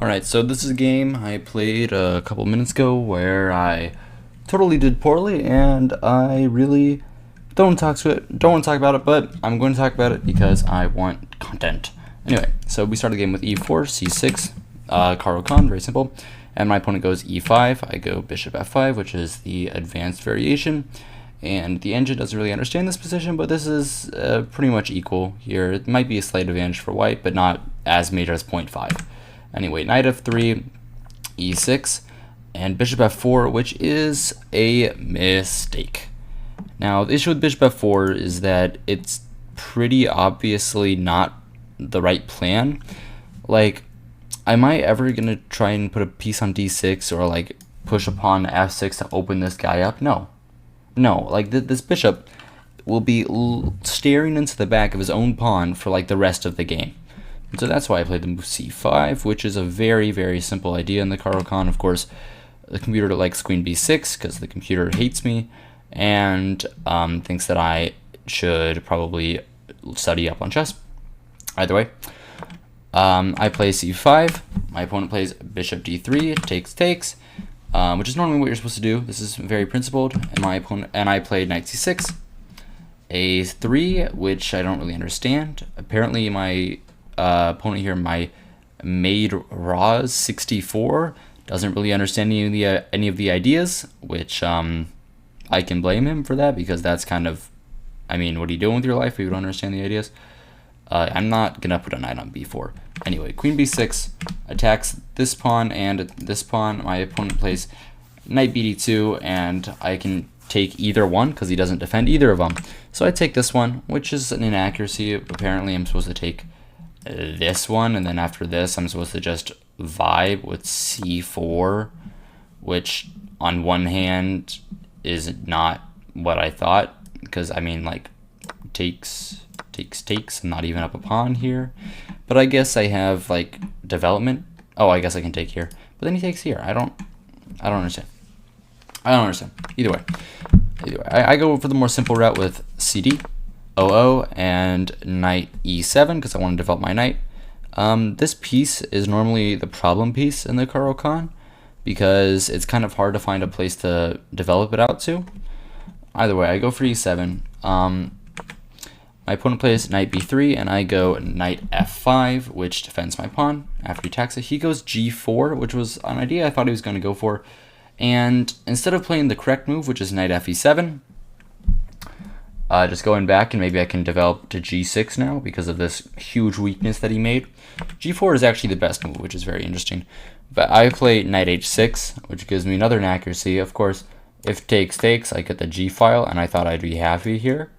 Alright, so this is a game I played a couple minutes ago where I totally did poorly, and I really don't want to talk about it, but I'm going to talk about it because I want content. Anyway, so we start the game with e4, c6, Caro-Kann, very simple, and my opponent goes e5, I go bishop f5, which is the advanced variation, and the engine doesn't really understand this position, but this is pretty much equal here. It might be a slight advantage for white, but not as major as 0.5. Anyway, knight f3, e6, and bishop f4, which is a mistake. Now, the issue with bishop f4 is that it's pretty obviously not the right plan. Like, am I ever going to try and put a piece on d6 or, like, push a pawn to f6 to open this guy up? No. No, like, this bishop will be staring into the back of his own pawn for, like, the rest of the game. And so that's why I played the move c5, which is a very, very simple idea in the Caro-Kann. Of course, the computer likes queen b6 because the computer hates me and thinks that I should probably study up on chess. Either way, I play c5. My opponent plays bishop d3, takes, which is normally what you're supposed to do. This is very principled. And I played knight c6, a3, which I don't really understand. Apparently, my opponent here, my Maid Roz 64, doesn't really understand any of the ideas, which I can blame him for that, because that's kind of, I mean, what are you doing with your life if you don't understand the ideas? I'm not gonna put a knight on b4. Anyway, queen b6 attacks this pawn and this pawn. My opponent plays knight bd2, and I can take either one because he doesn't defend either of them. So I take this one, which is an inaccuracy. Apparently, I'm supposed to take this one, and then after this I'm supposed to just vibe with c4, which on one hand is not what I thought, because I mean, like, takes, I'm not even up a pawn here, but I guess I have like development. Oh, I guess I can take here, but then he takes here. I don't understand. Either way, I go for the more simple route with cd, OO, and knight e7 because I want to develop my knight. This piece is normally the problem piece in the Caro-Kann because it's kind of hard to find a place to develop it out to. Either way, I go for e7. My opponent plays knight b3, and I go knight f5, which defends my pawn after he attacks it. He goes g4, which was an idea I thought he was going to go for. And instead of playing the correct move, which is knight fe7, just going back, and maybe I can develop to g6 now because of this huge weakness that he made. g4 is actually the best move, which is very interesting. But I play knight h6, which gives me another inaccuracy. Of course, if takes, I get the g file, and I thought I'd be happy here.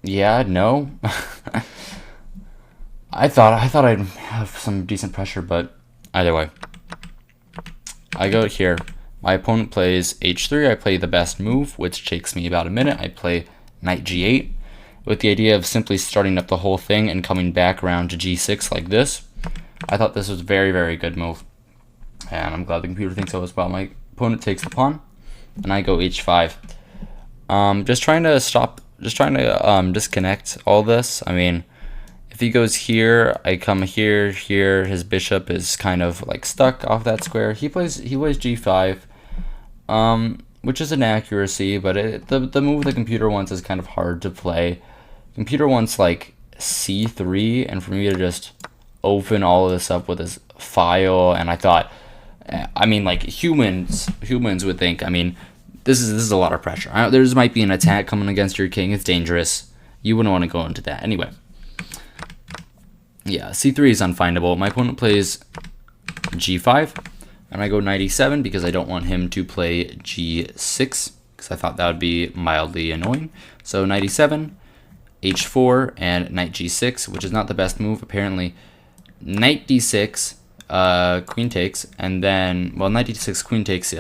Yeah, no. I thought I'd have some decent pressure, but either way. I go here. My opponent plays h3. I play the best move, which takes me about a minute. I play knight g8 with the idea of simply starting up the whole thing and coming back around to g6 like this. I thought this was a very, very good move, and I'm glad the computer thinks so as well. My opponent takes the pawn, and I go h5. Just trying to disconnect all this. I mean, if he goes here, I come here, his bishop is kind of like stuck off that square. He plays g5, which is an accuracy, but the move the computer wants is kind of hard to play. Computer wants like c3, and for me to just open all of this up with his file, and I thought, I mean, like, humans would think, I mean, this is a lot of pressure. There might be an attack coming against your king. It's dangerous. You wouldn't want to go into that. Anyway. Yeah, c3 is unfindable. My opponent plays g5, and I go knight e7 because I don't want him to play g6, because I thought that would be mildly annoying. So knight e7, h4, and knight g6, which is not the best move, apparently. Knight d6, queen takes, and then, well, knight d6, queen takes,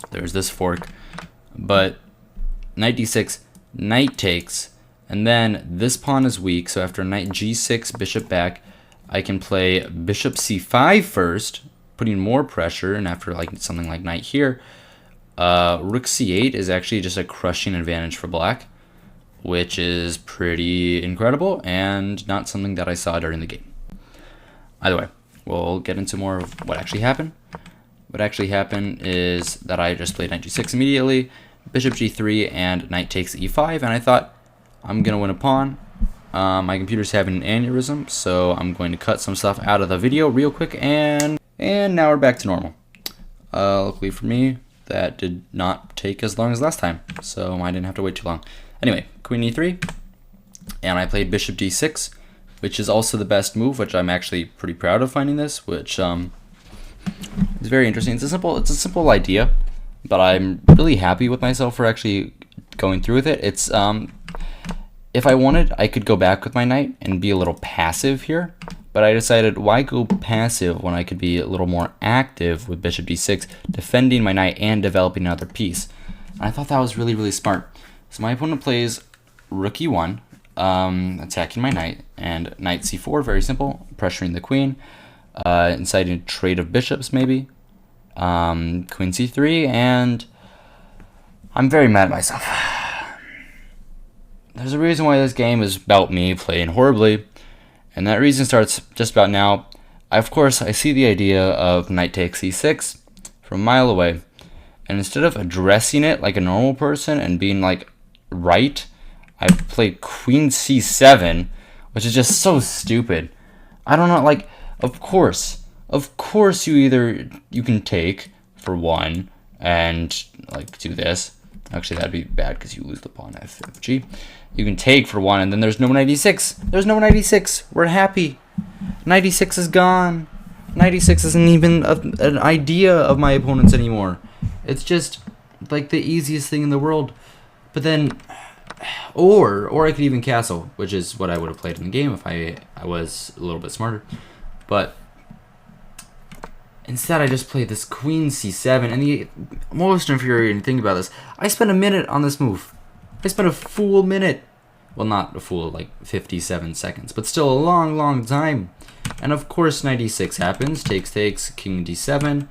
there's this fork, but knight d6, knight takes, and then this pawn is weak, so after knight g6, bishop back, I can play bishop c5 first, putting more pressure, and after like something like knight here, rook c8 is actually just a crushing advantage for black, which is pretty incredible and not something that I saw during the game. either way, we'll get into more of what actually happened. What actually happened is that I just played knight g6 immediately, bishop g3, and knight takes e5, and I thought, I'm going to win a pawn. My computer's having an aneurysm, so I'm going to cut some stuff out of the video real quick, and now we're back to normal. Luckily for me, that did not take as long as last time, so I didn't have to wait too long. Anyway, queen e3, and I played bishop d6, which is also the best move, which I'm actually pretty proud of finding this, which is very interesting. It's a simple idea, but I'm really happy with myself for actually going through with it. It's if I wanted, I could go back with my knight and be a little passive here, but I decided, why go passive when I could be a little more active with bishop d6, defending my knight and developing another piece. And I thought that was really, really smart. So my opponent plays rook e1, attacking my knight, and knight c4, very simple, pressuring the queen, inciting a trade of bishops maybe, queen c3, and I'm very mad at myself. There's a reason why this game is about me playing horribly, and that reason starts just about now. Of course, I see the idea of knight takes e6 from a mile away, and instead of addressing it like a normal person and being like right, I played queen c7, which is just so stupid. I don't know, like, of course you can take for one and like do this. Actually, that'd be bad because you lose the pawn fg. You can take for one, and then there's no knight e6. There's no knight e6. We're happy. Knight e6 is gone. Knight e6 isn't even an idea of my opponent's anymore. It's just like the easiest thing in the world. But then, or I could even castle, which is what I would have played in the game if I was a little bit smarter. But instead, I just played this queen c7, and the most infuriating thing about this, I spent a minute on this move. I spent a full minute. Well, not a full, like 57 seconds, but still a long, long time. And of course, knight e6 happens. Takes, king d7,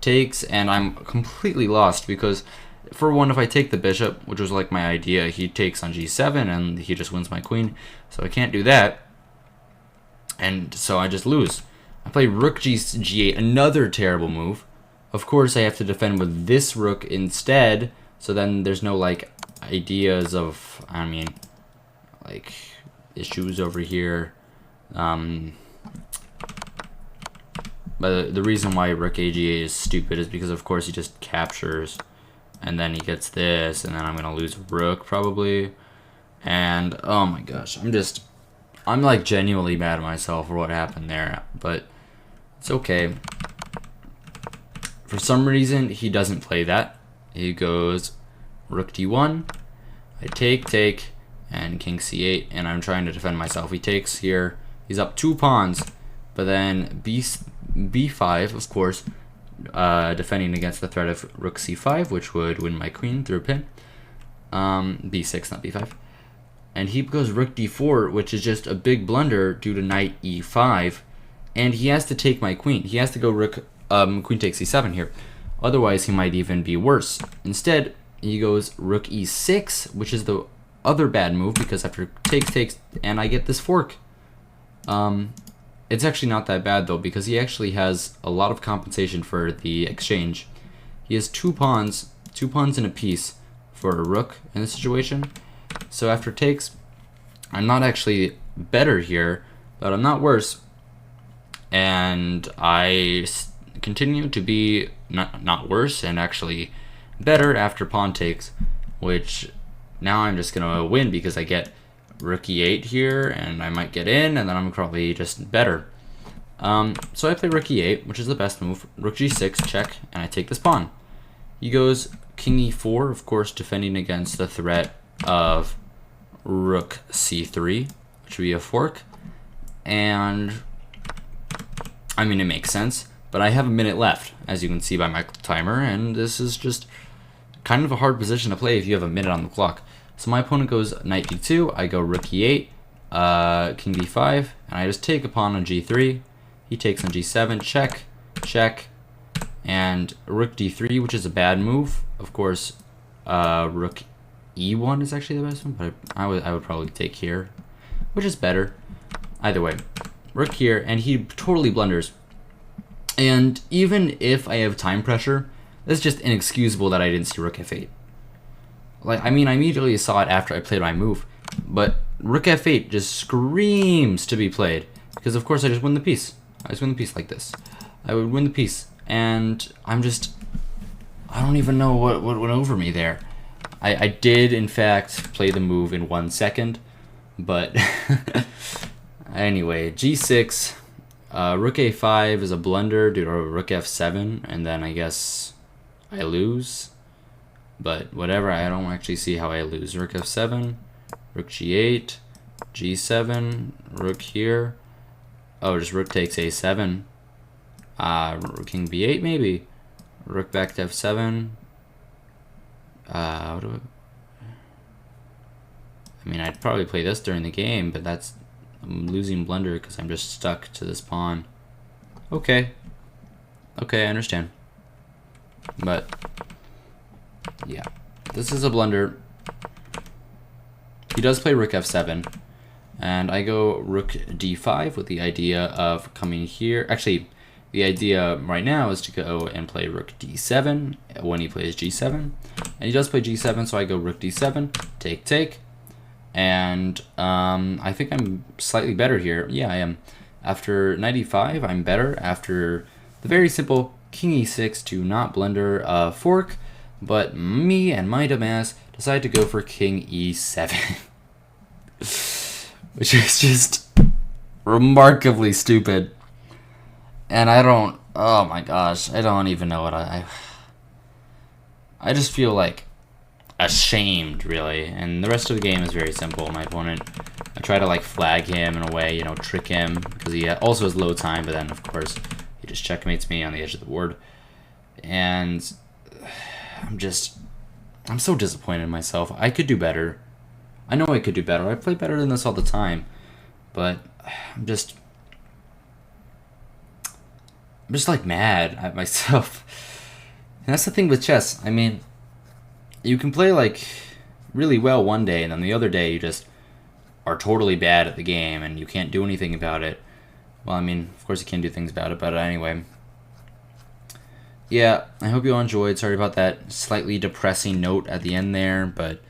takes, and I'm completely lost because, for one, if I take the bishop, which was like my idea, he takes on g7, and he just wins my queen. So I can't do that. And so I just lose. I play rook g8, another terrible move. Of course, I have to defend with this rook instead, so then there's no, like, ideas of, like, issues over here. But the reason why rook a8 is stupid is because, of course, he just captures, and then he gets this, and then I'm going to lose rook, probably. And, oh my gosh, I'm like genuinely mad at myself for what happened there, but it's okay. For some reason, he doesn't play that. He goes rook d1, I take, and king c8, and I'm trying to defend myself. He takes here. He's up 2 pawns, but then b5, of course, defending against the threat of rook c5, which would win my queen through a pin. b6, not b5. And he goes rook d4, which is just a big blunder due to knight e5, and he has to take my queen. He has to go queen takes e7 here. Otherwise, he might even be worse. Instead, he goes rook e6, which is the other bad move, because after takes, and I get this fork. It's actually not that bad, though, because he actually has a lot of compensation for the exchange. He has 2 pawns in a piece for a rook in this situation. So after takes, I'm not actually better here, but I'm not worse. And I continue to be not worse and actually better after pawn takes, which now I'm just going to win because I get rook e8 here, and I might get in, and then I'm probably just better. So I play rook e8, which is the best move, rook g6, check, and I take this pawn. He goes king e4, of course, defending against the threat of rook c3, which would be a fork. And it makes sense, but I have a minute left, as you can see by my timer, and this is just kind of a hard position to play if you have a minute on the clock. So my opponent goes knight d2, I go rook e8, king d5, and I just take a pawn on g3. He takes on g7, check, and rook d3, which is a bad move. Of course, rook e1 is actually the best one, but I would probably take here, which is better. Either way, rook here, and he totally blunders. And even if I have time pressure, it's just inexcusable that I didn't see rook f8. Like, I mean, I immediately saw it after I played my move, but rook f8 just screams to be played, because of course I just win the piece. I just win the piece like this. I would win the piece, and I don't even know what went over me there. I did, in fact, play the move in 1 second, but anyway, g6, rook a5 is a blunder due to rook f7, and then I guess I lose. But whatever, I don't actually see how I lose. Rook f7, rook g8, g7, rook here. Oh, just rook takes a7. King b8 maybe. Rook back to f7. I mean, I'd probably play this during the game, but I'm losing blunder because I'm just stuck to this pawn. Okay. Okay, I understand. But yeah, this is a blunder. He does play rook f7, and I go rook d5 with the idea of coming here. Actually, the idea right now is to go and play rook d7 when he plays g7. And he does play g7, so I go rook d7, take, take. And I think I'm slightly better here. Yeah, I am. After knight e5, I'm better. After the very simple king e6 to not blunder fork. But me and my dumbass decide to go for king e7. Which is just remarkably stupid. And I don't, oh my gosh, I don't even know what I just feel like ashamed, really. And the rest of the game is very simple. My opponent, I try to like flag him in a way, you know, trick him, because he also has low time, but then of course he just checkmates me on the edge of the board. And I'm so disappointed in myself. I could do better. I know I could do better. I play better than this all the time, but I'm just like mad at myself. And that's the thing with chess. I mean, you can play like really well one day, and then the other day you just are totally bad at the game and you can't do anything about it. Well, I mean, of course you can do things about it, but anyway. Yeah, I hope you all enjoyed. Sorry about that slightly depressing note at the end there, but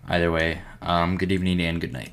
either way, good evening and good night.